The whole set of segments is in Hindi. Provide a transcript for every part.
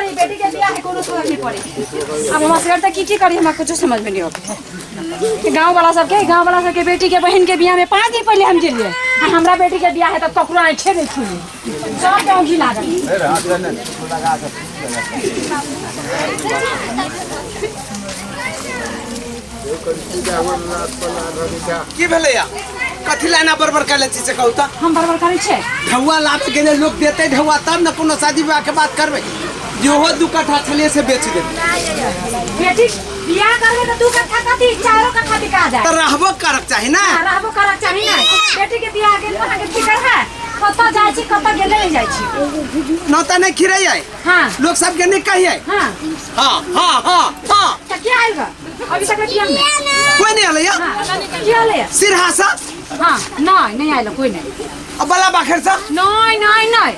हमारी बेटी के बियाह है कोनो फर्क नहीं पड़े। अब हम असगर तक की करी हमरा कुछ समझ में नहीं आवे। गांव वाला सबके बेटी के बहन के बियाह में 5 दिन पहले हम गेलिए। हमरा बेटी के बियाह है तब तकरो आंखे नहीं खुली। सब गांव घी लागल। की भेले या कथि लाना बरबर कर ले से कहू त हम बरबर करे छे। ढौआ लात के लोग देते ढौआ तब न कोनो शादी विवाह के बात करबे। जोहो 2 कट्ठा छले से बेच दे। बेटी बियाह करबे त 2 कट्ठा कथि 4 कट्ठा बिका जाए। त रहबो करक चाहि ना। रहबो करक चाहि ना। बेटी के बियाह के अहाँ के फिकर है। कत जाय छी कत गेले नहीं जाय छी। नौता नहीं खिरई है। हां लोग सब के नहीं कहिए। हां हां हां हां हां त क्या आएगा अभी तक टीएम में कोई नहीं आले या क्या आले सिरहासा। हां नहीं आइलो कोई नहीं। अब बला बाखर सा नहीं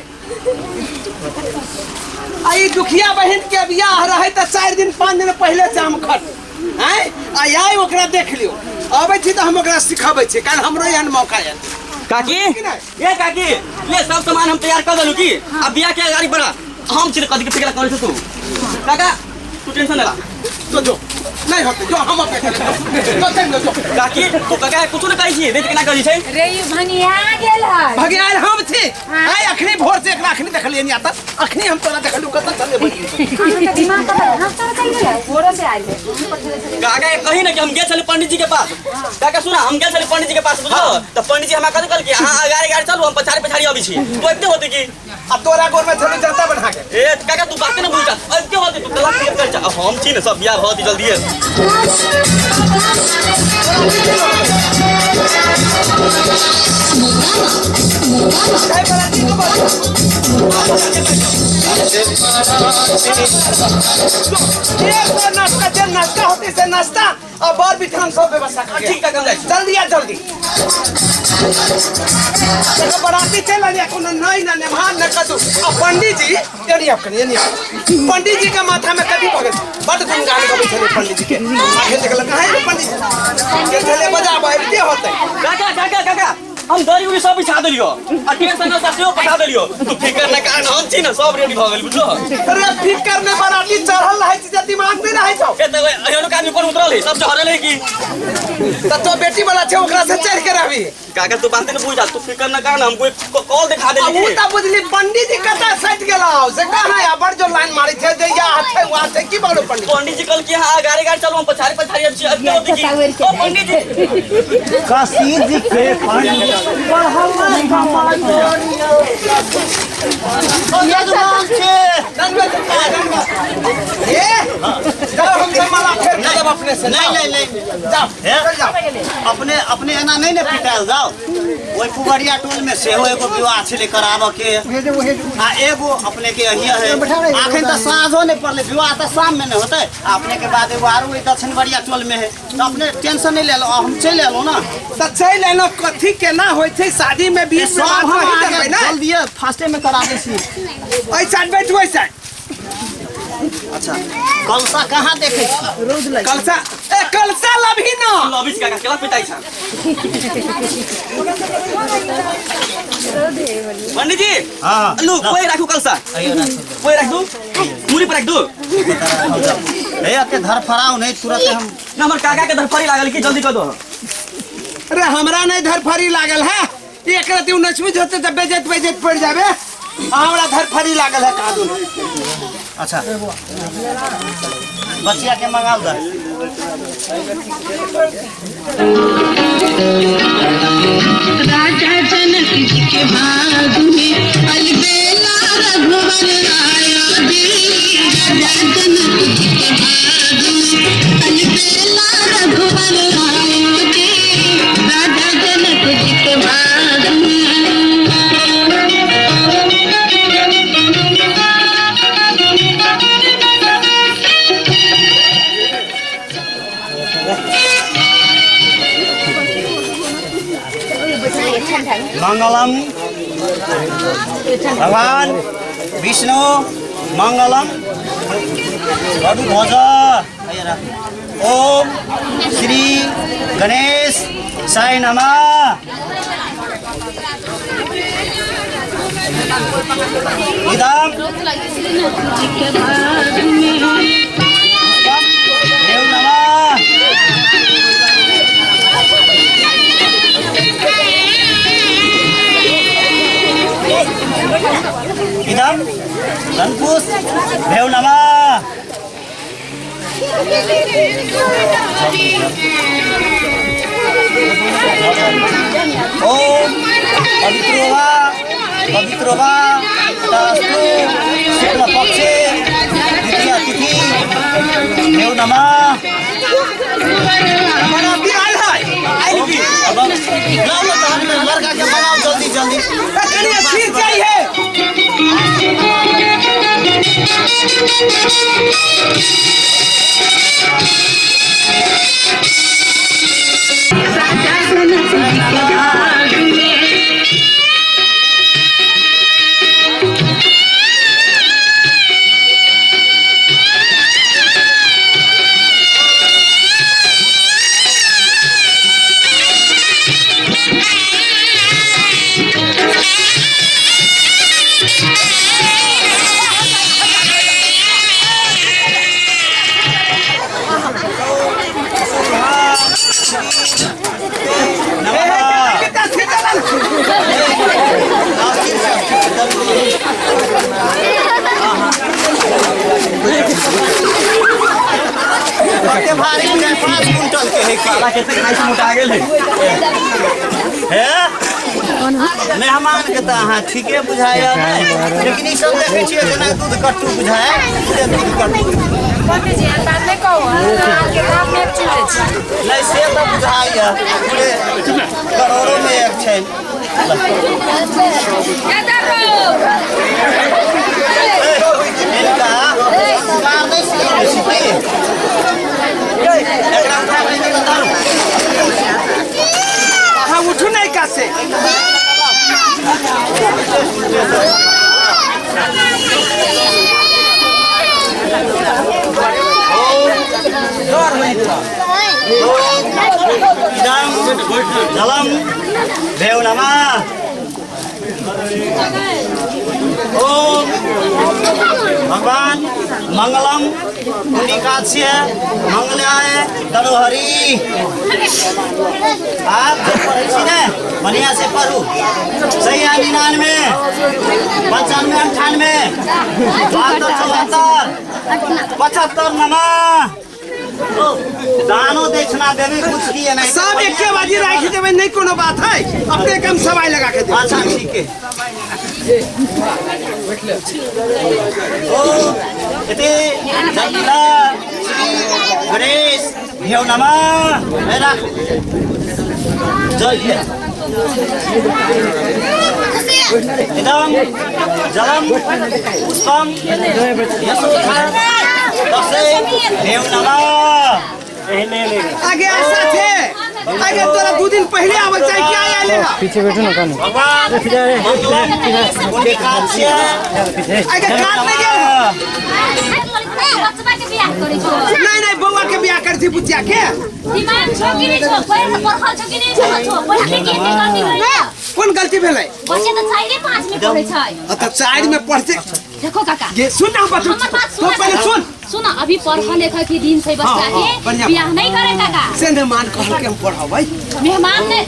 आई दुखिया बहन के बियाह रहे त 4 दिन 5 दिन पहले शाम खट हैं आई ओकरा देख लियो। आबै छी त हम ओकरा सिखाबै छी काल हमरो एहन मौका है। काकी ये काकी ये सब सामान हम तैयार कर देलू की। अब बियाह के गाड़ी बड़ा हम चिर कदी के फिकर करे तू काका तू टेंशन ना तो जो नहीं होते जो हम अपने तो चल जो काकी तू काका कुछ न कहि छी देख के ना कहि छै रे यू भनिया गेल है भगियाल हम थे। आई अखनी भोर से एकरा अखनी देखलिए नहीं आता अखनी हम तोरा देखलू कत चले बई दिमाग का हम तोरा चल गेल भोर से आइले। काका कहि ना कि हम गेल छले पंडित जी के पास। काका सुना हम गेल छले पंडित जी के पास बुझलो त पंडित जी हमरा कथि कहल कि हां गाड़ी चलू हम पछाड़ी अभी छी। तो एते होते कि अब तोरा गोर में चलू जनता बढ़ा के ए काका तू बात न बुझा एते होते तू गलत कर जा हम छी न सब बियाह बहुत जल्दी है। नाश्ता होती से नाश्ता और बार बिठान सब व्यवस्था कर ठीक है जल्दी आ जल्दी बराती चल आने कोनो नहीं ना मेहमान न कदू अब पंडित जी यानी आप करिए नहीं पंडित जी का माथा में कभी भगत बड़ गुणगान गावे छले पंडित जी के आगे देखल कहां है पंडित के चले बजा बैठते होते। काका काका हम दरी उरी सब बिछा देलियो आ टेंशन से सेहो पठा देलियो तू फिकर न कर हम छी न सब रेडी भ गेल बुझलो। अरे फिकर में बराती चढ़ल रहे छी दिमाग में रहे छौ ए त एहनो आदमी पर उतरल है सब चढ़ल है की त तो बेटी वाला छे ओकरा से चढ़ के रहबी। काका तू बात न बुझा तू फिकर न कर हम कोई कॉल दिखा दे अब त बुझली पंडित जी कता सट गेला से कहां है बड़ जो लाइन मारी थे जे या हाथे वाथे की बोलो पंडित जी कल की हां गाड़ी चलो हम पछाड़ी अब देखी ओ पंडित जी काशी जी के पानी अपने एना नहीं ने पिटाल जाओ ओई पुगड़िया टोल में सेहो एगो विवाह छले कराबो के आ एगो अपने के अहिया है आखन त साँझो नहीं पड़ले विवाह त शाम में नहीं होते अपने के बाद एगो आरो दक्षिण बड़िया टोल में है तो अपने टेंशन नहीं ले लो हम चल एलो ना त चल एलो कथि केना होय छै शादी में 20 सब हम जल्दी फास्टे में करा दे छी। ओइ साइड बैठ ओइ साइड। अच्छा कलसा कहाँ देखे कलसा ए कलसा लभी न लभी काका केला पिटाई छ पंडित जी हां लु कोई राखू कलसा कोई राख दू मुरी पर राख दू ए अते धरफराव नहीं तुरंत हम ना हमर काका के धरफरी लागल की जल्दी कर दो। अरे हमरा नहीं धरफरी लागल है एक रात 19 होते त बेजत पड़ जाबे हमरा धरफरी लागल है कादू। अच्छा बचिया के मंगाओ दर राजा जनक जी के भाग में अलबेला रघुवर आया राजा जनक जी के भाग में अलबेला रघुवर आया राजा जनक जी के भाग में मंगलम भगवान विष्णु मंगलम ध्वज ओम श्री गणेश साई नमः। इदम देव नमः इदम धनपुष देव नमः ओम पवित्रो वा तस्तु शुक्ल पक्षे द्वितीय तिथि देव नमः हमारा बिहार है आई भी अब लाओ ना हमने लड़का के बनाओ जल्दी जल्दी कनिया सिर चाहिए बड़े भारी है 5 कुंटल के है काला कैसे खाई से मोटा गेल है मेहमान के त अहाँ ठीके बुझाया नहीं लेकिन ई सब देखे छियै जेना दूध कट्टू बुझाए से दूध कट्टू पंडित जी बात नहीं कहो के काम में चले छी नहीं से तो बुझाया पूरे करोड़ों में एक छै इनका कार नहीं सीखी एकरा उठा के निकल दारू हाँ उठू नहीं का से इदम जलम देव नमः ओम भगवान मंगलम पुण्यकास्य मंगलाय तनोहरि आप जो पढ़े छी ने बढ़िया से पढ़ू सही है 99 95 98 72 नमः दानो दक्षिणा देवी कुछ किए नहीं सब एक के बाजी राखी देवे नहीं कोनो बात है अपने कम सवाई लगा के दे अच्छा ठीक है ओ इति जगला श्री गणेश देव नमः मेरा जय इदम जलम पुष्पम यशोधा देव नमः आगे ऐसा थे आगे तोरा 2 दिन पहले आवल चाहिए क्या आया लेगा पीछे बैठो ना कानू भगवान पुण्यकास्य आगे काट में गया नहीं नहीं बउआ के बियाह कर थी बुचिया के दिमाग छोकी नहीं छो कोई परखल छोकी नहीं छो कोई के के गलती होई कौन गलती भेलै बच्चे तो चाइरे 5 में पढ़े छै त साइड में पढ़ते देखो काका ये सुन ना बच्चों हमर बात तो पहले सुन सुन अभी पढ़ा लिखा के दिन से बच्चा के बियाह नहीं करे काका से मान कह के हम पढ़ाबै मेहमान ने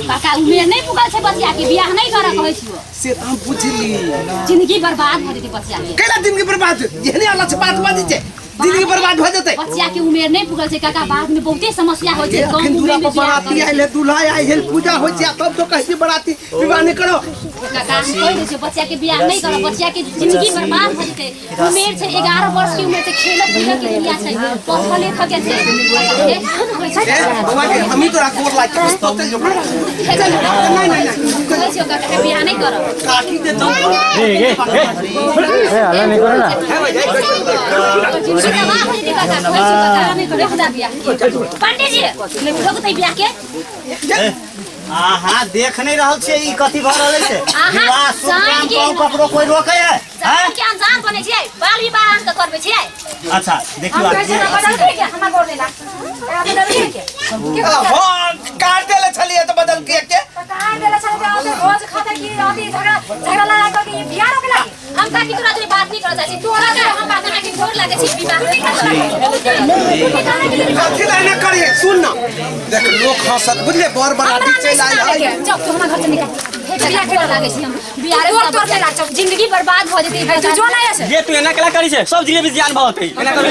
काका उमेर नहीं पुगल छै बच्चा के बियाह नहीं करे कहै छियो से हम बुझली जिंदगी बर्बाद भ जेतै बच्चा के केला जिंदगी बर्बाद जेहने अलग से बात बाजी छै जिंदगी बर्बाद हो जते बच्चा के उमेर नहीं पुगल छै काका बाद में बहुते समस्या होय छै कम अखन उम्र दूरा में पर बराती आइले दूल्हा आइले पूजा होय छै तब तो कहै बराती विवाह नहीं करो काका कोई नहीं छै बच्चा के बियाह नहीं करो बच्चा के जिंदगी बर्बाद भ जेतै उमेर छै 11 वर्ष की उम्र से खेलत कूदत के दुनिया छै पढ़ल लिखल के छै बाबा के हम ही तोरा गोर लाग के तो चल जो चल नहीं नहीं नहीं कहै छियो काका के बियाह नहीं करो काकी दे तो ए हल्ला नहीं करो ना पंडित जी लोग तो बियाह के आहा देख नहीं रहल छे ई कथि भ रहल छै विवाह शुभ काम कौ ककरो कोई रोकै है जान के अनजान बने छै बाल विवाह हम त करबे छै अच्छा देखियो हम कैसे बदल के हमरा बोल देला बदल के हां काट देले छलिए तो बदल के कहां देला छले रोज खाता की अभी झगड़ा लड़ा करके ये बियाह रोके लागी हम का की तोरा तोरी बात नहीं करत छी तोरा के हम बात ना की जोर लागे छी विवाह नहीं करत कथी लाइन करिए सुन ना देख लोग हंसत बुझले बर बराती चल आई है जब तू हमरा घर से निकल बियाह के लागे छी हम बियाह तोर के लाग जिंदगी बर्बाद हो जेती है तू जो ना ऐसे ये तू एना कला करी छे सब जिले में जान बहुत है एना करी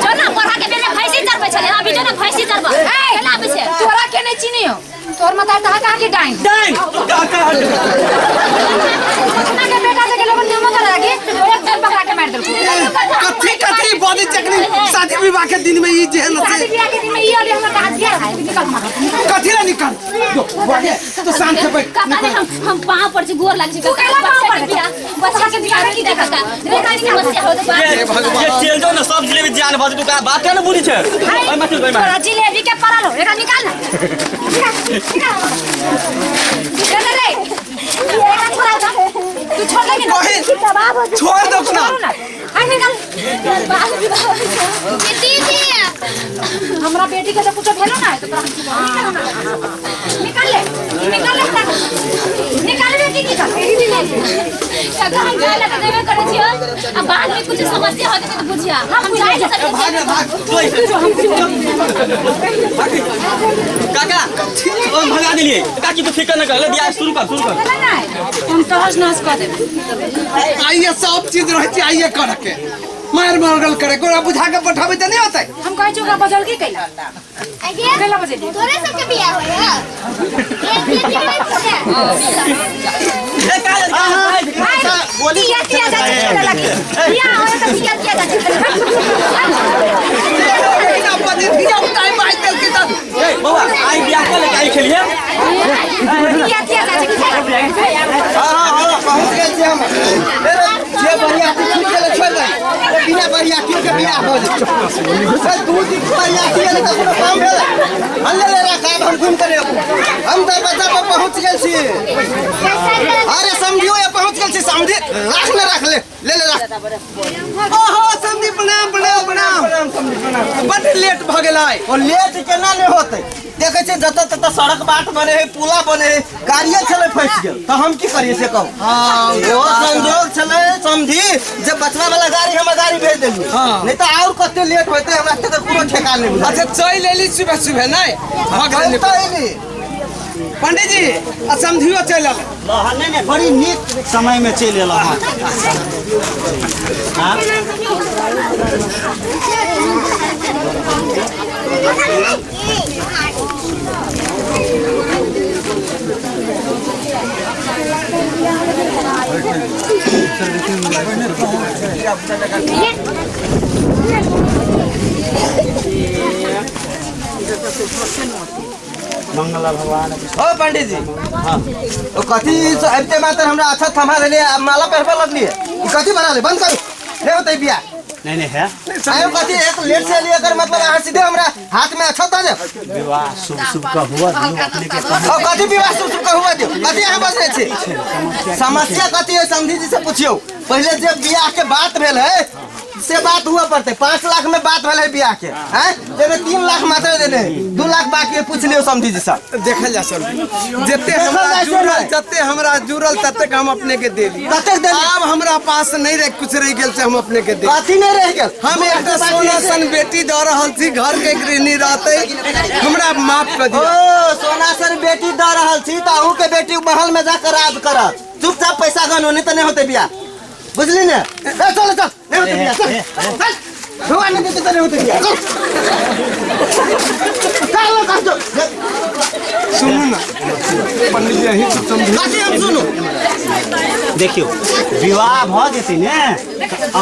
जो ना पढ़ा के बेले भैंसी चरबै छले अभी जो ना भैंसी चरबै केला आबे छे तोरा के नहीं चिनियो तोर मता कहा के डाइन डाइन का अपना के बेटा से के लोग नियम कर लागी एक दिन पकड़ा के मार देलको कथी बॉडी चकनी शादी विवाह के दिन में ई जेहन शादी से बियाह के दिन में ई वाले हमरा हाथ गया है निकल मार कथी ला निकल जो बॉडी तो शांत से बैठ अरे हम पांव पर से गोर लागे छी तू केला पाँव पर बियाह बच्चा के बियाह की देखत रे कानी समस्या हो तो ये चल जो ना सब जिले में जान बहुत तू का बात है ना बुरी छे ओय मत ओय तोरा जिलेबी के पड़ल हो एका निकाल ना निकाल रे एका छोड़ा था तू छोड़ लेगी ना छोड़ दो ना आ निकाल बाल विवाह दीदी हमरा बेटी के तो कुछ भेलो ना तो निकाल ले बेटी की काका हम जाए लगा देवे करे छियो अब बाद में कुछ समस्या हो जते तो बुझिया हम जाए ले सब काका ओ भगा दिलिए काकी तो फिकर न कर ले बियाह शुरू कर हम तहस नहस कर देब आइए सब चीज रहे छै आइए कर के मार मरगल करे कोरा बुझा के पठाबे त नहीं होतै हम कहै छी ओकरा बजल की कैला कैला बजे तोरे सबके बियाह होय ए का बोली किया जाए लगी बियाह होय त किया जाए ना बजे दिया टाइम आइ तक के त ए बाबा आई बियाह कर ले आई खेलिए किया जाए हां पहुंच गए छी हम जे बढ़िया छूट गेल छोड़ दे बिना बढ़िया के बियाह हो से दू दिन बढ़िया के त कोनो काम भेल हल्ले ले रा काम हम घूम करे हम तो बच्चा पर पहुंच गए छी अरे समझियो ये पहुंच गए छी समझी रख ले रख ओहो समझी प्रणाम बड़ लेट भ गेलै ओ लेट केना नहीं होतै देखे छै जत तत सड़क बाट बने है पुला बने है गाड़िया चले फंस गेल त हम की करिए से कहू हां ओ संजोग चले समझी जब बचवा वाला गाड़ी हम गाड़ी भेज देली नहीं तो और कते लेट होते हमरा तक कोनो ठेका नहीं बुझा अच्छा चल लेली सुबह नहीं भगल नहीं पंडित जी समझियो चल आले नहीं नहीं बड़ी नीक समय में चल एला हां मंगला भगवान ओ पंडित जी हां ओ कथी अबते मात्र हमरा अच्छा थमा देले माला पहरबा लगली है कथी बना ले बंद करू ले होतै बिया नहीं है आयो कथी एक लेट से लिए अगर मतलब आ सीधे हमरा हाथ में अच्छा दे विवाह शुभ का हुआ अपने के ओ कथी विवाह शुभ का हुआ दियो कथी यहां बस छै समस्या कथी है समझी जी से पूछियो पहले जब बियाह के बात भेल है से बात हुआ पड़ते 5 लाख में बात भेल है बियाह के हैं जेने 3 लाख मात्र देने 2 लाख बाकी पूछ लियो समझी जी सब देखल जा सर जत्ते हमरा जुड़ल जत्ते हमरा जुड़ल तत्ते हम अपने के देली तत्ते देली अब हमरा पास नहीं रह कुछ रह गेल से हम अपने के दे कथी नहीं रह गेल हम एक सोना सन बेटी द रहल छी घर के गृहिणी रहते हमरा माफ कर दियो ओ सोना सन बेटी द रहल छी त अहू के बेटी महल में जाकर राज करत चुपचाप पैसा गनो नहीं त नहीं होते बियाह बुझली ने चल नहीं होते बियाह चल भगवान ने देते तो नहीं होते बियाह चल सुनो ना पंडित जी यही सब समझ हम सुनो देखियो विवाह भ जेते ने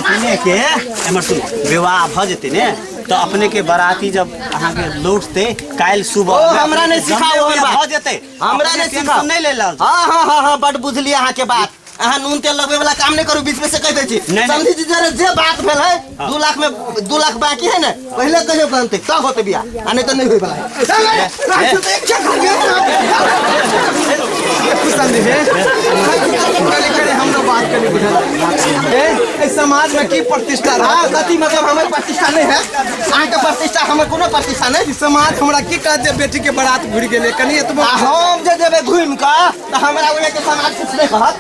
अपने के एमर सुन विवाह भ जेते ने तो अपने के बाराती जब अहाँ के लौटते काल सुबह हमरा ने सिखाओ भ जेते हमरा ने सिखाओ नहीं ले लाल हां बड़ बुझलिए अहाँ के बात अहाँ नून तेल लगवे वाला काम नहीं करू बीच में से कह दे छी समझी जी जरा जे बात भेल है 2 लाख में 2 लाख बाकी है ना पहले कहियो बनते तब होते बियाह आ नहीं तो नहीं होई वाला है चल राजू तो एक चेक कर समझी है पहले करे हम लोग बात करने बुझल ए समाज में की प्रतिष्ठा हाँ कथी मतलब हमारे प्रतिष्ठा नहीं है अहाँ के प्रतिष्ठा हमारे कोनो प्रतिष्ठा नहीं समाज हमरा की कहत जे बेटी के बारात घुर गेले कनी एतबो हम जे देवे घूम के तो हमरा उहे के समाज कुछ नहीं कहत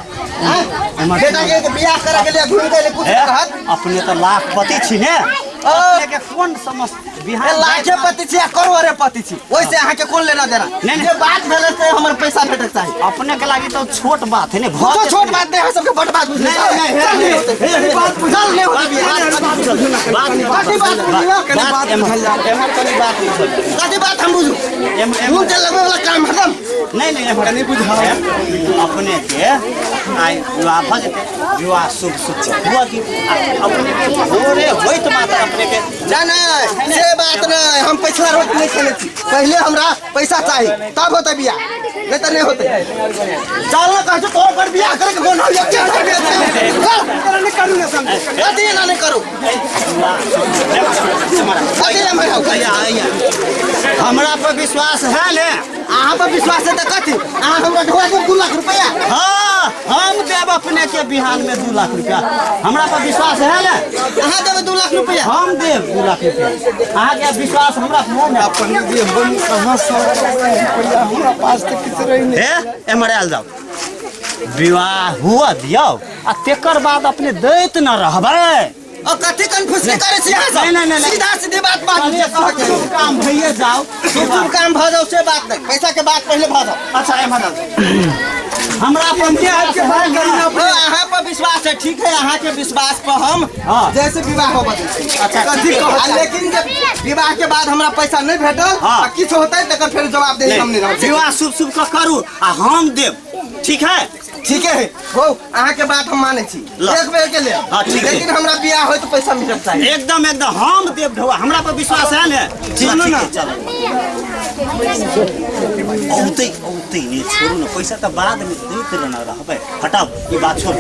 बेटा के बियाह करे के लिए घूम के कुछ नहीं कहत अपने तो लाखपति छी ने अपने के कौन समझ बिहार लाखे पति छी करोड़े पति छी ओइसे अहाँ के कोन लेना देना नहीं जे बात भेले से हमर पैसा भेटक चाहिए अपने के लागि तो छोट बात है ने बहुत छोट बात नहीं है सबके बड़ बात नहीं बात बुझल नहीं होती बात बात हम बुझू मुंह के लगवे वाला काम खत्म नहीं हमरा नहीं बुझा अपने के आई विवाह भ जते विवाह शुभ शुभ हुआ कि अपने के भोरे होइत मात्र अपने के जाना से बात नहीं हम पैसा रोट नहीं खेले थी पहले हमरा पैसा चाहिए तब होता बियाह नहीं तो नहीं होते चल ना कह तो पर बियाह करे के कोन हो नहीं करू ना समझ अति ना नहीं करू अति मैं हमरा पर विश्वास है ने अहाँ पर विश्वास है तो कथी अहाँ हमरा ढोआ के 2 लाख रुपया हां हम देब अपने के बिहान में 2 लाख रुपया हमरा पर विश्वास है ना अहाँ देब 2 लाख रुपया हम देब 2 लाख रुपया अहाँ के विश्वास हमरा पर है अपन जे बन कहां से रुपया हमरा पास तो किछ रही नहीं ए मराल जाओ विवाह हुआ दियो आ तेकर बाद अपने दैत न रहबै और कथी कंफ्यूज करे छी यहां नहीं सीधा सीधी बात कह के काम भइए जाओ शुभ काम भ जाओ से बात नहीं पैसा के बात पहले भ जाओ अच्छा ए मदद हमरा पर अहाँ पर विश्वास है ठीक है अहाँ के विश्वास पर हम जैसे विवाह हो बदल अच्छा कथी लेकिन जब विवाह के बाद हमरा पैसा नहीं भेटल किछ होतै तकर फिर जवाब दे हम नहीं विवाह शुभ शुभ का करू आ हम देब ठीक है ठीक है हो अहाँ के बात हम माने छी एक बेर के लिए लेकिन हमरा बियाह होय तो पैसा मिलत चाहिए एकदम एकदम हम देव ढोआ हमरा पर विश्वास है ने चलो ना चलो औते नहीं छोड़ू ना पैसा तो बाद में देते रहना रहबे हटाओ ये बात छोड़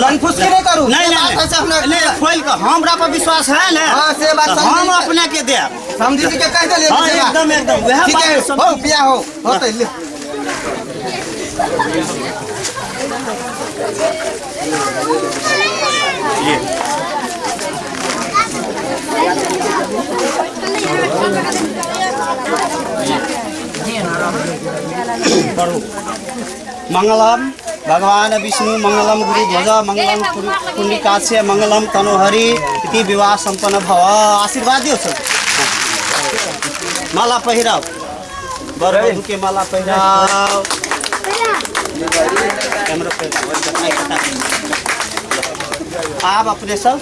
लन फुस के नहीं करू नहीं पैसा हमरा ले खोल के हमरा पर विश्वास है ना हां से बात हम अपने के देब समझी के कह दे ले एकदम एकदम वह बात हो बियाह हो होते ले ये मंगलम भगवान विष्णु मंगलम गुरु ध्वज मंगलम पुंडिकास्य मंगलम तनोहरि इति विवाह संपन्न भव आशीर्वाद दियो सब माला पहिराओ बर वधु के माला पहिराओ कैमरा पे आप अपने सब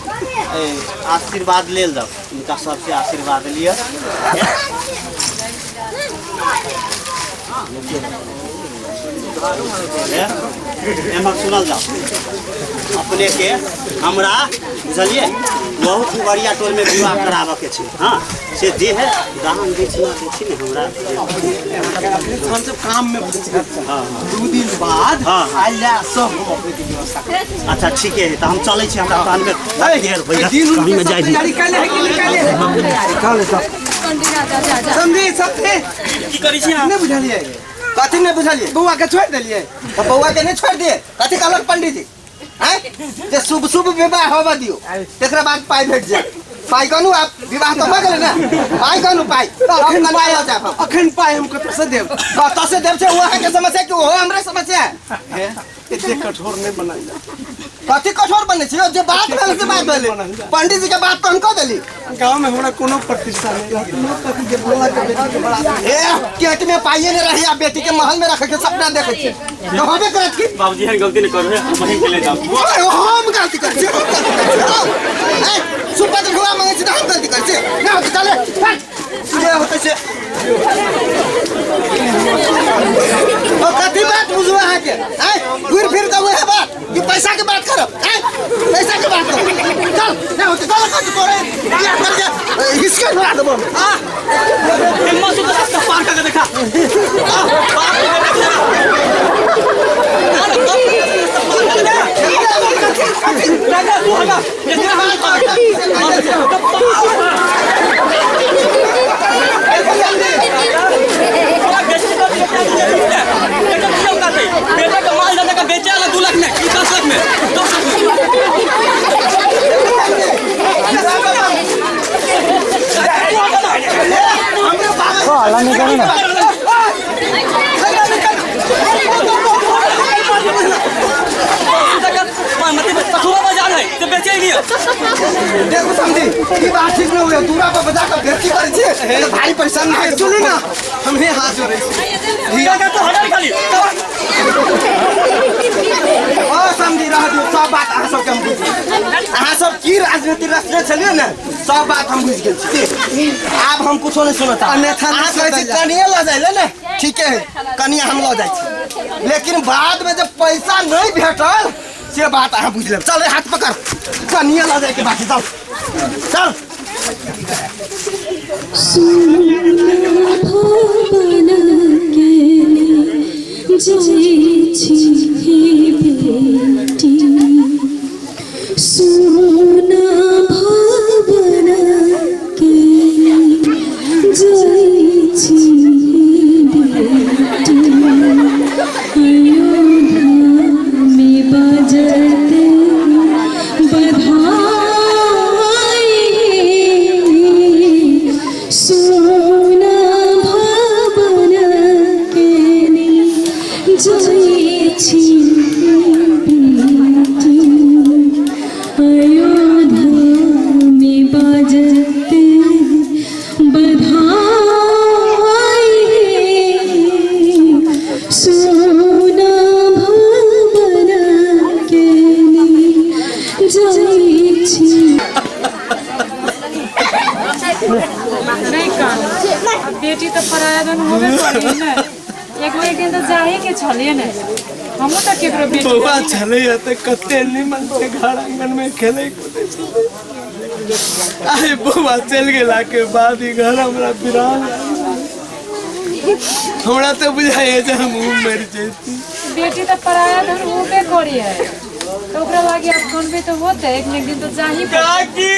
आशीर्वाद ले जाओ उनका सबसे आशीर्वाद लिया सुनल जाओ अपने के हमरा बुझलिए बहुत बढ़िया टोल में विवाह कराबे के छै हां से दे है दान दक्षिणा देछि ने हमरा हम सब काम में हां 2 दिन बाद आइला सब व्यवस्था अच्छा ठीक है तो हम चले छी हमरा कान में ढेर भैया कहीं में जाई तैयारी कर ले समझी सबके की करी छी नहीं बुझलिए कथी नहीं बुझलिए बउआ के छोड़ देलिए तो बउआ के नहीं छोड़ दिए कथी कहलक पंडित जी हैं जे शुभ शुभ विवाह होबा दियो तेकरा बाद पाई भेट जाए पाई कहनु आप विवाह तो भ गेले ना पाई कहनु पाई हम पाई हो जाए अखन पाई हम कत से देव से वो है के समस्या कि वो हमरे समस्या है इतने कठोर नहीं बनाइला कथी कठोर बने छी जे बात भेल से बात भेल पंडित जी के बात तो हमको देली गांव में हमरा कोनो प्रतिष्ठा नहीं कथी के बोला के बेटी के बड़ा ए केट में पाइए नहीं रही बेटी के महल में रख के सपना देखे छी तो होबे करत की बाबूजी हर गलती नहीं करू हम वहीं चले जाओ हम गलती कर छी ए सुपत हुआ मांगे छी हम गलती कर छी ना तो चले ये होते से ओ कथी बात बुझवा है के घूर फिर के वह बात कि पैसा के बात करो पैसा के बात करो चल ना होते चल कत तोरे बियाह कर के हिसके ढोला देबो हां हिम्मत से रास्ता पार करके देखा पार बेटा का माल दादा का बेचा 2 लाख में 10 लाख में 10 लाख में देखो समझी ई बात ठीक न हुए दूरा पर बजा कर बेइज्जती करे छे तो भाई परेशान ना सुनो ना हम हे हाथ जोड़े धीरा का तो हटा खाली ओ समझी रह दियो सब बात अहाँ सब के हम बुझी अहाँ सब की राजनीति रचने छलिए ना सब बात हम बुझ गेल छी अब हम कुछो नहीं सुनता अन्यथा अहाँ कहै छी कनिया ल जाइले ना ठीक है कनिया हम ल जाय छी लेकिन बाद में जब पैसा नहीं भेटल से बात अहाँ बुझ लेब चल हाथ पकड़ कनिया ल जाय के बाकी चल चल बेटी तो पराया धन होबे करी ना एक दिन तो जाए के छलिए ना हम तो केकरो बेटी बउआ चले त कते निमन से घर आंगन में खेले कूदे आए बउआ चल गेला के बाद ही घर हमरा बिरान हमरा तो बुझाए जे हम मर जैती बेटी तो पराया धन होबे करी है तो ओकरा लागे अब कौन भी तो होते एक दिन तो जाही काकी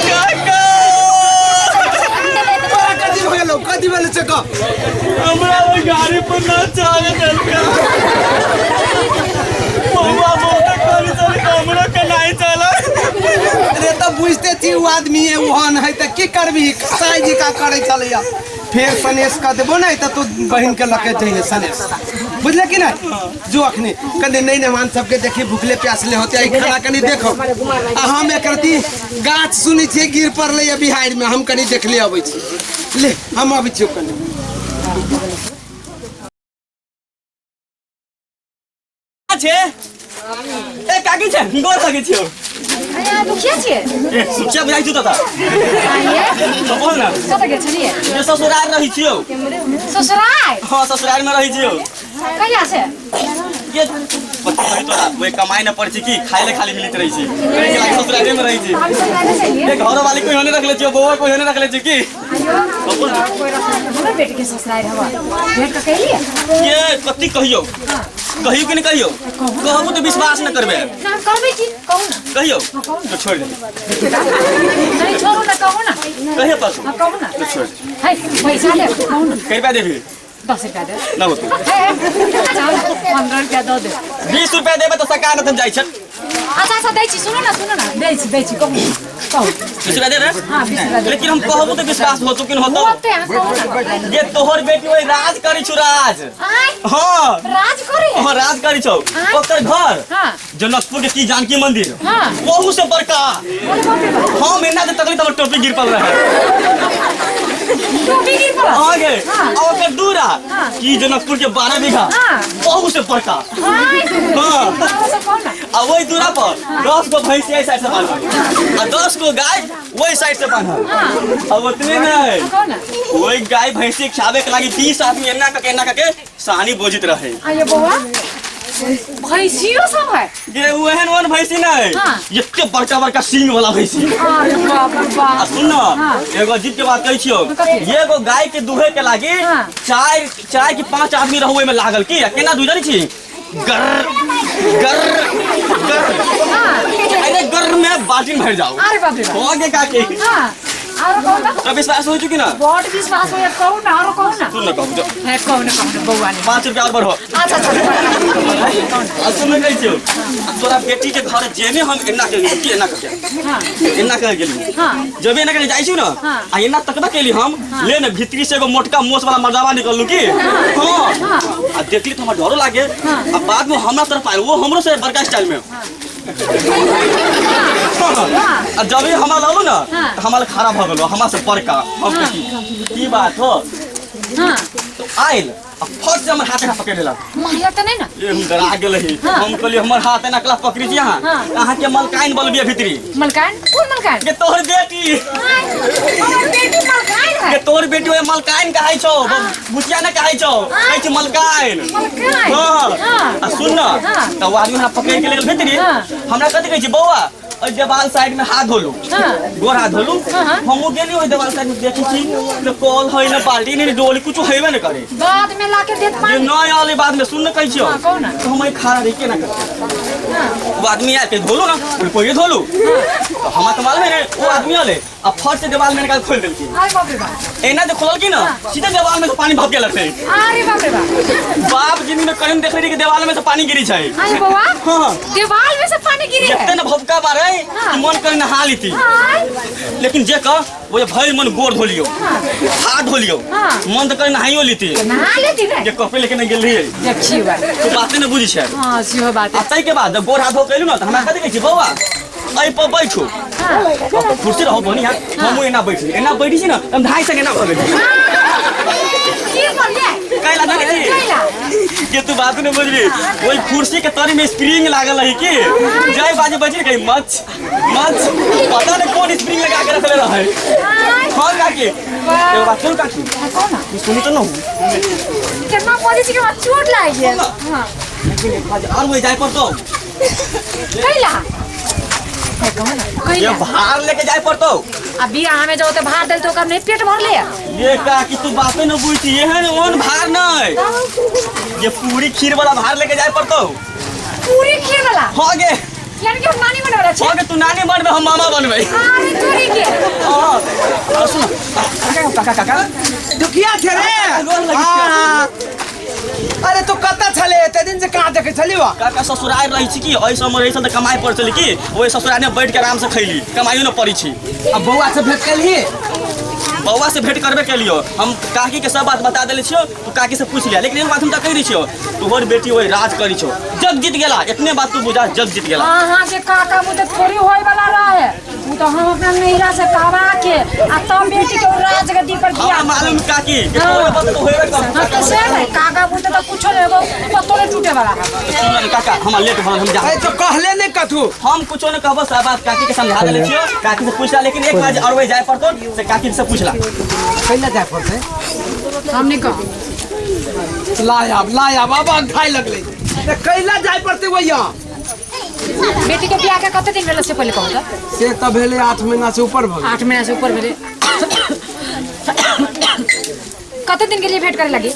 काका कदी वाले चका हमरा वो गाड़ी पर ना चाहे चलका बउआ बहुत करी चली हमरा के नहीं चला अरे तो बुझते थी वो आदमी है वहां है त की करबी कसाई जी का करे चलिया फिर सनेश का देबो नहीं तो तू बहन के लके चाहिए सनेश बुझले कि नहीं जो अखनी कने नहीं मेहमान सबके देखी भूखले प्यासले होते आई खाना कनी देखो आ हम एकरती गाछ सुनी छे गिर पड़ले है बिहार में हम कनी देख ले आबै छी ले हम आबै छी कनी छे ए काकी छे गोर लगे छियो अया दुखिया छिए ए सुचिया बुझाइ छु त तो बोल ना कत के छलिए ये ससुराल रही छियो ससुराल हां ससुराल में रही छियो कहिया से ये पता नहीं तोरा वो कमाई न पड़ छी की खाइले खाली मिलत रही छी कहे लागे ससुराल में रही छी हम ससुराल से लिए ए घर वाली कोई होने रख ले छियो बउआ कोई होने रख ले छी की अयो कोई हमरा बेटी के ससुराल हवा भेट के कहलिए ये कति कहियो कहियो कि नहीं कहियो कहबो तो विश्वास न करबे ना कहबे की कहू ना कहियो तो छोड़ दे नहीं छोड़ो ना कहू ना कहियो पास कहू ना तो छोड़ है पैसा ले कहू ना कई रुपया देबी 10 रुपया दे ना हो तू 15 रुपया दो दे 20 रुपया देबे तो सका न जाई छ अच्छा अच्छा दै छी सुनो ना दै छी कहू 20 रुपया दे रे हां 20 रुपया दे लेकिन हम कहबो तो विश्वास होतो कि न होतो होते हैं कहू ना ये तोहर बेटी ओइ राज करी छु राज आय हां राज करे हां राज करी छौ ओकर घर हां जनकपुर के की जानकी मंदिर हां बहुत से बड़का हां महीना से तकलीफ हमर टोपी गिर पड़ रहा टोपी गिर पड़ा आगे और ओकर दूरा की जनकपुर के 12 बीघा बहुत से बड़का हां कौन ना आ वही दूरा पर 10 गो भैंस ऐ साइड से बांधल आ 10 गो गाय वही साइड से बांधल अब उतने नहीं कौन ना वही गाय भैंसी खावे के लागी 20 आदमी एना के सानी बोजित रहे आये बउआ भैंसियो सब है ये वहन वन भैंसी नहीं इतने बड़का बड़का सींग वाला भैंसी अरे बाप रे बाप सुन न एगो जीत के बात कहै छियो ये एगो गाय के दूहे के लागी चाय की 5 आदमी रहु में लागल की केना दूध छी गर अरे गर में बाल्टी भर जाओ अरे बाप रे हो आगे का के हां आरो कहू ना तो विश्वास हो चुकी ना बहुत विश्वास हो कहू ना आरो कहू ना सुन न कहू जो है कहू ना बउआ ने 5 रुपया और बढ़ो अच्छा सुन कहै छियो तोरा बेटी के घर जेने हम एना के की एना के हां एना के गेली हां जब एना के जाई छु ना आ एना तकबा केली हम ले न भीतरी से एगो मोटका मोस वाला मर्दावा निकललू की हां आ देखली तो हमरा डरो लागे आ बाद में हमरा तरफ आइल वो हमरो से बड़का स्टाइल में और जब हमारा लगो ना तो हमारा खराब हो गलो हमारा से बड़का की बात हो हां तो आइल अब फर्स्ट हमर हाथ में पकड़ लेला मारिया त नै न ये हम डरा गेल ही हम कहली हमर हाथ ना क्लास पकड़ी जी हां कहां के मलकाइन बलबिया भीतरी मलकान कौन मलकान के तोहर बेटी हमर बेटी मलकान है के तोहर बेटी ओए मलकाइन कहै छौ बुचिया ना कहै छौ कहै छी मलकाइन मलकान हां सुन ना त वारी ना पकड़ के ले भीतरी हमरा कथि कहै छी बौआ और देवाल साइड में हाथ धोलू गोर हाथ धोलू हमू गेली ओइ देवाल साइड में देखी छी न कॉल है न बाल्टी न डोली कुछ हेबे न करे बाद में लाके देत ये पानी नय आले बाद में सुन न कहै छियो कौन तो हम खड़ा रह के ना कर वो आदमी आके धोलू ना कोई धोलू तो हम तो मालूम है वो आदमी आले अब फट से देवाल में निकाल खोल देलकी अरे बाप रे बाप एना जो खोलल की ना सीधे देवाल में से पानी भपके लगते अरे बाप रे बाप बाप जिंदगी में कहीं देख रही कि देवाल में से पानी गिरी छै अरे बउआ हां दीवार में से पानी गिरी है जते न भपका मारे कि मन करे नहा लीती लेकिन जे का वो ये भई मन गोर धोलियो हाथ धोलियो मन तो करे नहाइयो लीती नहा लेती ना ये कपड़े लेके न गेल रही देखी बा तो बात न बुझी छै हां सिहो बात आ तई के बाद जब गोर हाथ धो कैलू ना त हमरा कथि कहै छी बौआ आई पर बैठो कुर्सी रहो बनी यार हमू एना बैठी एना बैठी छी ना हम ढाई से एना भगे की बढ़िया कैला ना छी कैला के तू बात न बुझली ओई कुर्सी के तरी में स्प्रिंग लागल है कि जय बाजे बजे कहीं मच पता नहीं कौन स्प्रिंग लगा के रखले रहे हां काकी एगो बात सुन काकी कौन तू सुनी तो न कितना पॉलिसी के बाद चोट लाग गया हां और वो जाए पर तो कैला ये बाहर लेके जाए पर तो अभी हमें जो तो भार देल तो कर नहीं पेट भर ले ये का कि तू बातें न बुझती ये है ओन भार नहीं ये पूरी खीर वाला भार लेके जाए पर तो पूरी खीर वाला हो गे यानी कि हम नानी बने वाला हो गे तू नानी बनबे हम मामा बनबे अरे चोरी के हां सुन काका दुखिया थे रे अरे तू कत्ता छले एते दिन से कहां देखे छली वा काका ससुराल रही छी कि ऐ समय रही त कमाई पर चली कि ओए ससुराल में बैठ के आराम से खैली कमाइयो न पड़ी छी अब बउआ से भेट केलही बउआ से भेंट करबे के लियो हम काकी के सब बात बता देले छियो तू काकी से पूछ लिया लेकिन एक बात हम त कह दी छियो तोहर बेटी ओए राज करी छो जग जीत गेला इतने बात तू बुझा जग जीत गेला हां के काका मुझे थोड़ी होय वाला रहा है वो तो हम अपना नैरा से कहवा के आ तब बेटी के राज गद्दी पर दिया हां मालूम काकी के तोहर बात तो होबे कर हां तो से नहीं काका मुझे तो कुछ नहीं हो पत्तो नहीं टूटे वाला है सुन काका हम लेट भर हम जा अरे तो कहले नहीं कथू हम कुछो न कहबो सब बात काकी के समझा देले छियो काकी से पूछला लेकिन एक बार और वे जाए पर तो से काकी से पूछला कैला जाए पड़ते हमने कहा लाया बाबा खाई लगले ते कैला जाए पड़ते वैया बेटी के बियाह के कते दिन भेल से पहले कहता से त भेले 8 महीना से ऊपर भले 8 महीना से ऊपर भेले कते दिन के लिए भेंट करे लगी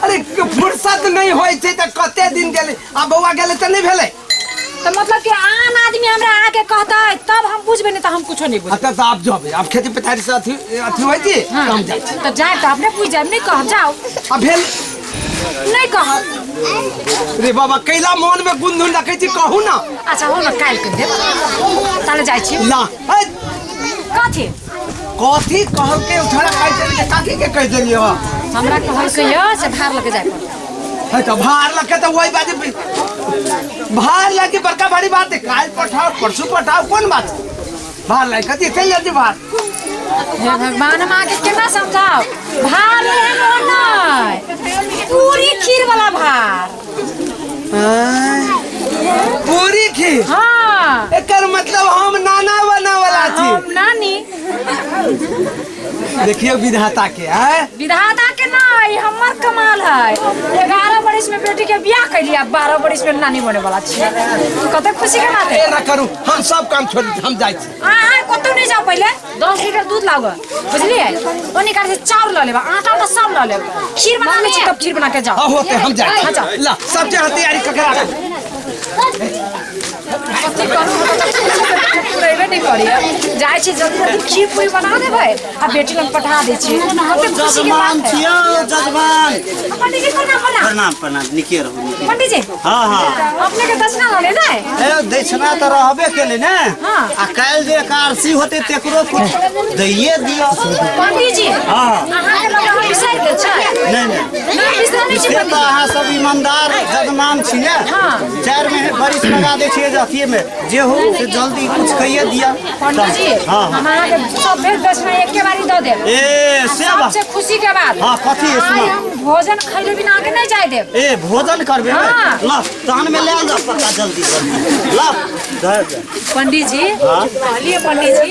अरे फुर्सत नहीं होय छै त कते दिन गेले आ बउआ गेले त नहीं भेले तो मतलब कि आम आदमी हमरा आके कहता है तब हम बुझबे नहीं तो हम कुछो नहीं बुझ अच्छा तो आप जाबे आप खेती पथारी से अथी होई थी हम जाय छी तो जाए तो अपने पूछ जाए नहीं कह जाओ अब भेल नहीं कह रे बाबा कैला मन में गुंधुन रखे छी कहू ना अच्छा हो ना काल कर दे ताले जाय छी ला कथी कथी कह के उठा कह देली काकी के कह देली हो हमरा कहल के यो से भार लेके जाए पर है तो भार लगे तो वही बात भार लगे बड़का बड़ी बात है काल पठाओ परसों पठाओ कौन बात भार लगे कथी चल जाती भार हे भगवान हम आगे केना समझाओ भार है नहीं पूरी खीर वाला भार पूरी खीर हाँ एकर मतलब हम नाना बना वाला थी हम नानी देखिए विधाता के है विधाता के नहीं हमर कमाल है 11 बरिस में बेटी के बियाह कर लिया 12 बरिस में नानी बने वाला छी कते खुशी के बात है ए ना करू हम सब काम छोड़ हम जाय छी हां कतो नहीं जाओ पहले 10 लीटर दूध लाओ बुझलिए ओनी काट से चाउर ल लेबा आटा तो सब ल लेबा खीर बना ले छी तब खीर बना के जाओ हां होते हम जाय हां जाओ ला सब जगह तैयारी करके रख कथी करू पूरेबे नहीं करी जाय छी जल्दी जल्दी खीर पूरी बना देबै आ बेटी लग पठा दै छी कते खुशी के बात है छियो जजमान पंडित जी प्रणाम प्रणाम निके रहू पंडित जी हां हां अपने के दक्षिणा ले ना ए दक्षिणा तो रहबे केले ने हां आ काल जे एकादशी होते तेकरो कुछ दैये दियो पंडित जी हां अहाँ के लग हम बिसर गेल छै नहीं नहीं बिसर जाने छी से तो अहाँ सब ईमानदार जजमान छिए। 4 महीने बरिस लगा दे छिए जातिए में जे हो से जल्दी कुछ कहिए दिया। पंडित जी हम अहाँ के सब भेज दक्षिणा एक के बारी दे देब। ए से बात सबसे खुशी के बात। हां कथी है आइ हम भोजन खैले बिना आगे नहीं जाय देब। ए भोजन करबे हाँ। ला तहन में ले जा पक्का जल्दी ला धर दे। पंडित जी कहलिए पंडित जी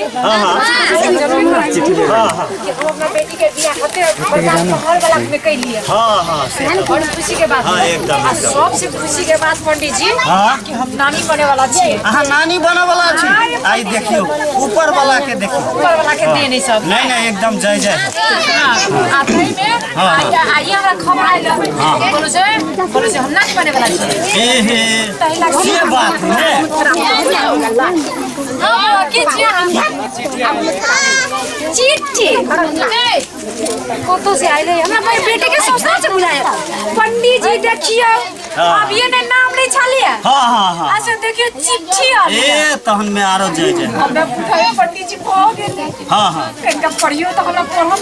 जरूरी हां हां अपना बेटी के बियाह होते बड़ा हर वाला में कह लिए। हां से बड़ी खुशी के बात। हां एकदम सबसे खुशी के बात पंडित जी हां कि हम नानी बने वाला छिए। अहाँ नानी बने वाला छी। आई देखियो ऊपर वाला के देखियो ऊपर वाला के देने सब नहीं नहीं एकदम जय जय आखिरी में आइए हमरा खबर आइल बोलो से हम नानी बने वाला छिए। ए हे से बात है के छिए हम चिट्ठी कतो से आइले हमरा मेरे बेटे के ससुराल से बुलाया। पंडित जी देखियो अब ये ने नाम नहीं छालिए। हां हां हां अच्छा देखियो चिट्ठी आ ए तहन में आरो जय जय अब पंडित जी कह गेले। हां हां कनका पढ़ियो तो हमरा पढ़म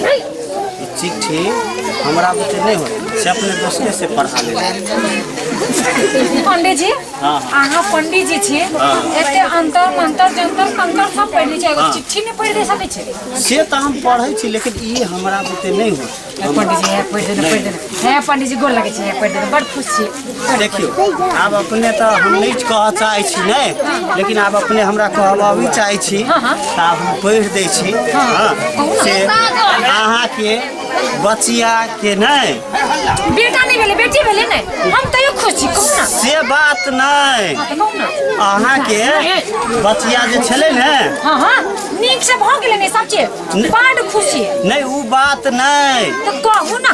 नहीं चिट्ठी हमरा बते नहीं हो से अपने दोस्ते से पढ़ा ले। पंडित जी अहाँ पंडित जी छिए एते अंतर मंतर जंतर मंतर सब पढ़ ली जाए चिट्ठी नहीं पढ़ दे सके छे से तो हम पढ़ै छी लेकिन ई हमरा बते नहीं हो। पंडित जी है पढ़ देना है पंडित जी गोर लगे छे पढ़ देना बड़ खुश छी। देखियो अब अपने तो हम नहीं कह चाहे छी नहीं लेकिन अब अपने हमरा कहबावी चाहे छी त हम पढ़ दे छी। हां से अहाँ के बचिया के नहीं बेटा नहीं भेले बेटी भेले नहीं हम तयो खुश छी कहू ना से बात नहीं कहू ना अहाँ के बचिया जे छले ने हां हां नीक से भ गेले ने सब चीज बड़ खुशी नहीं वो बात नहीं तो कहू ना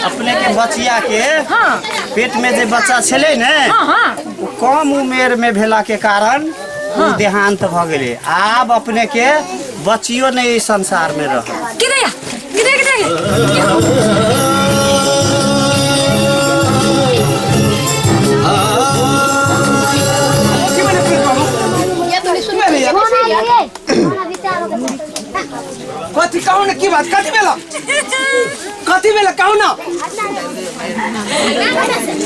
अपने के बचिया के हां पेट में जे बच्चा छले ने हां हां वो कम उम्र में भेला के कारण वो देहांत भ गेले। आब अपने के बचियो नहीं संसार में रह किदे कथी कहू ना की बात कथी बेला कहू ना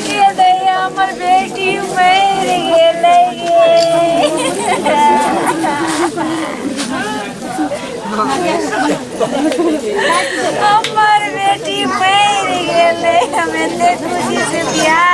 के दैया हमर बेटी मर गेले हमर बेटी मर गेले हम एते खुशी से बियाह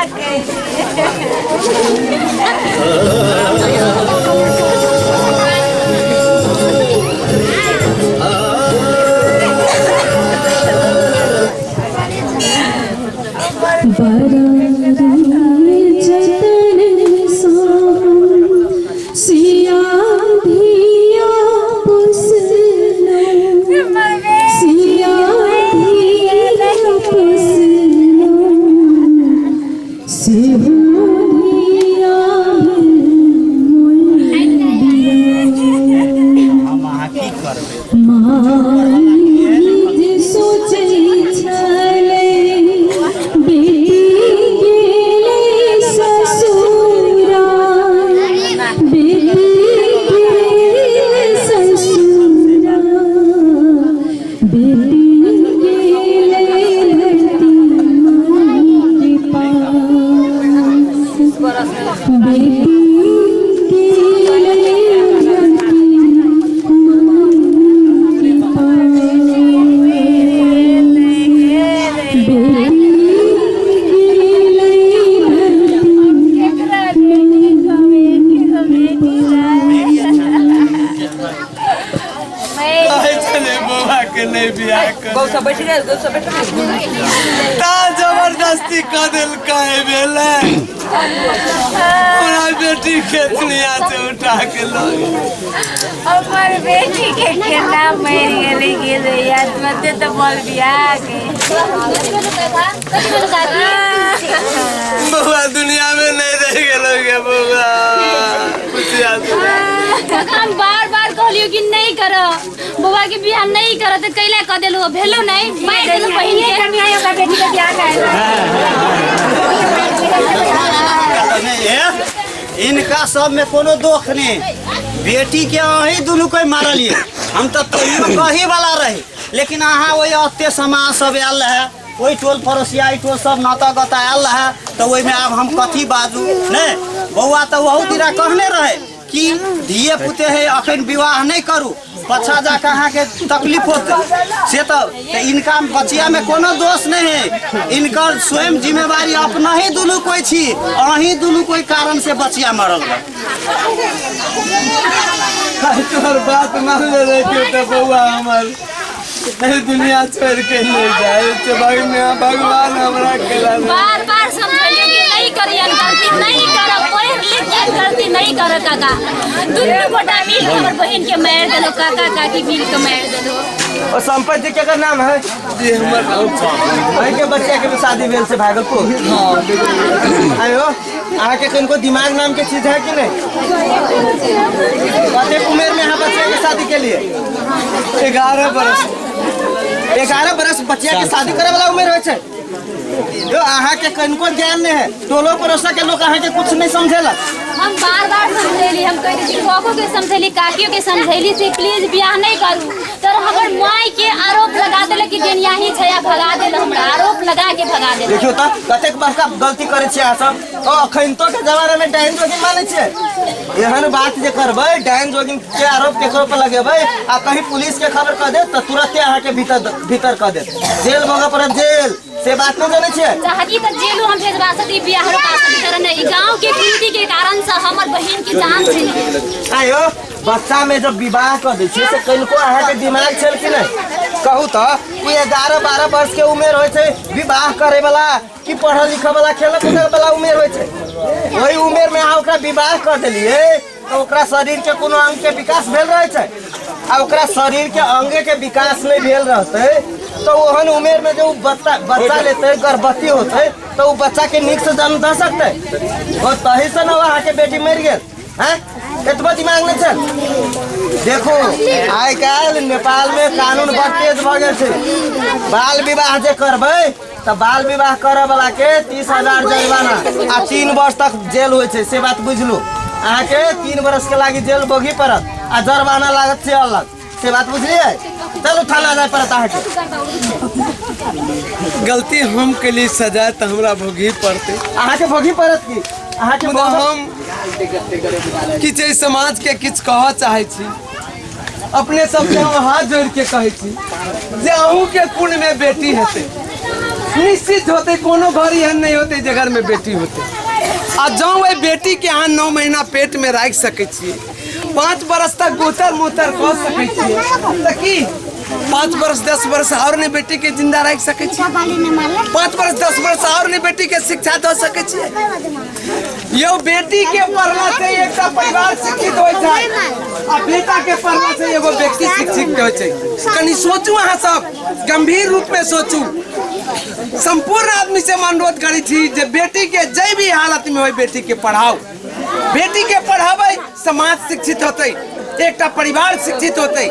जबरदस्ती क दिल कहे बेले हमरा बेटी खेतनिया से उठा के लो हमर बेटी के केना मर गेले याद मत तो बोल बियाह के बउआ दुनिया में नहीं रह गेलोगे बउआ हम बार कहलियो कि नहीं करो बउआ के बियाह नहीं करो तो कैला क देलो भेलो नहीं मार देलो बहिन के कन्या ओकरा बेटी के बियाह इनका सब में कोनो दोख नहीं। बेटी के अही दुनू कोई मारलिए, हम तो कही वाला रहे, लेकिन अहाँ वही अत्य समाज सब आयल है, वही टोल पड़ोसिया टोल सब नाता गता आयल है, तो वही में अब हम कथी बाजू नहीं। बउआ तो वहू दिना कहने रहे कि धिये पुते है अखन विवाह नहीं करू, पछा जा कहाँ के तकलीफ होते से तो इनका बचिया में कोनो दोष नहीं है। इनका स्वयं जिम्मेवारी अपना ही दुनू कोई छी, अही दुनू कोई कारण से बचिया मरल है। तोहर बात मान ले रहे तो बउआ हमार दुनिया छोड़ के नहीं जाए, भगवान हमरा केला बार बार समझाइए कि नहीं करिए, गलती नहीं करब, कोई लिख गलती नहीं करे काका। दुनू गोटा मिल के हमर बहन के मार देलो, काका काकी मिल के मार देलो। और संपत्ति के नाम है जी हमर भाई के बच्चे के भी शादी भेल से भागलपुर। आयो अहाँ के कनको दिमाग नाम के चीज है कि नहीं? कते उम्र में यहाँ बच्चे के शादी के लिए 11 बरस 11 बरस बच्चिया के शादी करे वाला उम्र हो छे। जो अहाँ के कनको ज्ञान नहीं है, टोलो पड़ोसा के लोग अहाँ के कुछ नहीं समझेला। हम बार बार समझेली, हम कह दी बाबू के समझेली, काकियों के समझेली से प्लीज ब्याह नहीं करू, तर हमर माई के आरोप लगा देले कि डेनिया ही छया, भगा देले, हमरा आरोप लगा के भगा देले। देखियो त कतेक बड़का गलती करे छे अहाँ सब। ओ अखन तो के जमाना में डाइन जोगिन माने छे, एहन बात जे करबै डाइन जोगिन के आरोप केकरो पर लगेबै आ कहीं पुलिस के खबर क दे त तुरंते अहाँ के भीतर क दे, जेल भगा पड़त, जेल से बात नहीं जाने छे। चाहती त जेलू हम भेजबा सकती, बियाह रो पास तरह नहीं। गांव के कीर्ति के कारण से हमर बहन की जान छे। आयो बच्चा में जब विवाह कर दे छे से कनको अहाँ के दिमाग छल कि नहीं? कहू तो कोई 11-12 वर्ष के उम्र होय छे विवाह करे वाला कि पढ़ल लिखे वाला खेल कूदे वाला उम्र होय छे। वही उम्र में अहाँ ओकरा विवाह कर देलिए तो ओकरा शरीर के कोनो अंग के विकास भेल रहे छे, आ ओकरा शरीर के अंग के विकास नहीं भेल रहते तो ओहन उम्र में जो बच्चा लेते गर्भवती होते तो वो बच्चा के नीक से जन्म दे सकते और तही से न अहाँ के बेटी मर गए हैं। इतना दिमाग नहीं चल। देखो आइ काल नेपाल में कानून बड़ तेज भ गए छे, बाल विवाह जे करबै तो बाल विवाह करे वाला के 30,000 जुर्माना आ 3 वर्ष तक जेल होय छे, से बात बुझलू। अहाँ के 3 वर्ष के लागी जेल भोगी पड़त आ जुर्माना लागत छे अलग, से बात बुझलिए। चलो थाना जाए पड़ता है। गलती हम के लिए सजा तो हमरा भोगी पड़ते, अहाँ के भोगी पड़त की अहाँ के हम किछ समाज के किछ कह चाहे छी, अपने सबके हम हाथ जोड़ के कहे छी जे अहू के कुल में बेटी हेते, निश्चित होते कोनो घर एहन नहीं होते जे घर में बेटी होते। आ जौ वही बेटी के अहाँ 9 महीना पेट में राख सके छी, 5 बरस तक गोतर मोतर कह सके छी, तो की 5 बरस 10 बरस और ने बेटी के जिंदा रख सके छी, 5 बरस 10 बरस और ने बेटी के शिक्षा दे सके छी। यो बेटी के पढ़ला से एक परिवार शिक्षित हो जाए, आ बेटा के पढ़ला से एगो व्यक्ति शिक्षित हो जाए। कनी सोचू अहाँ सब, गंभीर रूप में सोचू। संपूर्ण आदमी से अनुरोध करी थी जे बेटी के जय भी हालत में हो बेटी के पढ़ाओ, बेटी के पढ़ावे समाज शिक्षित होते, एक परिवार शिक्षित होते।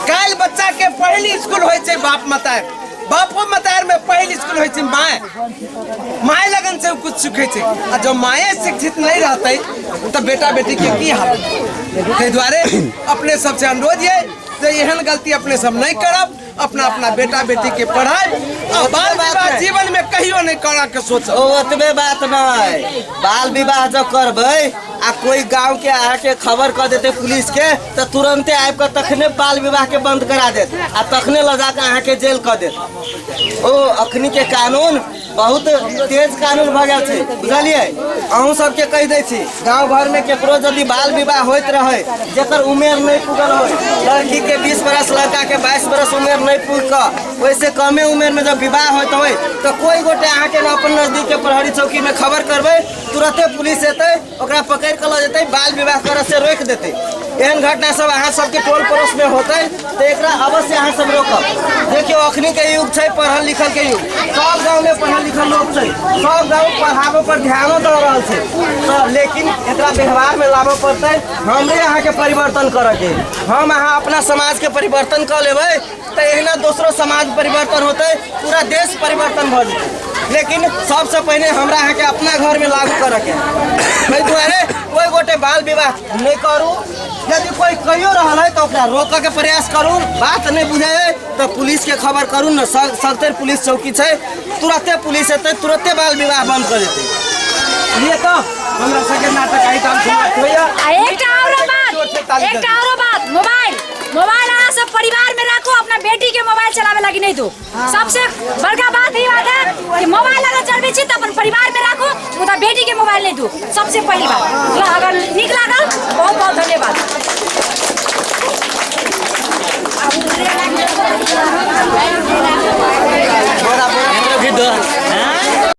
काल बच्चा के पहली स्कूल होय छे बाप मतार, बापो मतार में पहली स्कूल होय छे माय, माय लगन से कुछ सीखे छे। आ जो माये शिक्षित नहीं रहते तो बेटा बेटी के की हाल। ते द्वारे अपने सबसे अनुरोध ये जे एहन गलती अपने सब नहीं करब, अपना अपना बेटा बेटी के पढ़ाई और बाल विवाह जीवन में कहियो नहीं करा के सोच। ओतबे बात नहीं, बाल विवाह जब करबै आ कोई गांव के आके खबर कर देते पुलिस के तो तुरंते आब के तखने बाल विवाह के बंद करा देत आ तखने लगा के अहाँ के जेल कर देत। ओ अखनी के कानून बहुत तेज कानून भ गया छे, बुझलिए। अहूँ सबके कह दै छी गांव घर में केकरो यदि बाल विवाह होइत रहे जेकर उम्र नहीं पुगल हो, लड़की के 20 बरस लड़का के 22 बरस उम्र नहीं पुग क वैसे कमे उम्र में जब विवाह होत हो तो कोई गोटे अहाँ के अपन नजदीक के प्रहरी चौकी में खबर करबै, तुरंते पुलिस एतै ओकरा पकड़ के ल जेतै, बाल विवाह करे से रोक देतै। एहन घटना सब अहाँ सबके टोल पड़ोस में होते तो एकरा अवश्य अहाँ सब रोकब। देखियो अखनी के युग छै पढ़ल लिखल के युग, सब गांव में पढ़ल लिखल लोग छै, सब गांव पढ़ाबे पर ध्यानो दे रहल छै, तो लेकिन एकरा व्यवहार में लाबे पड़तै। हमरे अहाँ के परिवर्तन करे के, हम अहाँ अपना समाज के परिवर्तन कर लेबै तो एहना दूसरो समाज परिवर्तन होते, पूरा देश परिवर्तन भ जेतै। लेकिन सबसे पहले हमरा अहाँ के अपना घर में लागू करे के। ताहि दुआरे कोई गोटे बाल विवाह नहीं करू। यदि कोई कहियो रहा है तो ओकरा रोके के प्रयास करू। बात नहीं बुझे तो पुलिस के खबर करू न। सख्तर पुलिस चौकी है, तुरंते पुलिस एते, तुरंते बाल विवाह बंद कर देते। ये तो हमरा सके नाटक आई काम भैया। एक और बात, मोबाइल आना सब परिवार में रखो। अपना बेटी के मोबाइल चलावे लगी नहीं दो। सबसे बड़का बात ही बात है कि मोबाइल अगर चलबे छी तो अपन परिवार में रखो, उधर बेटी के मोबाइल नहीं दो। सबसे पहली बात अगर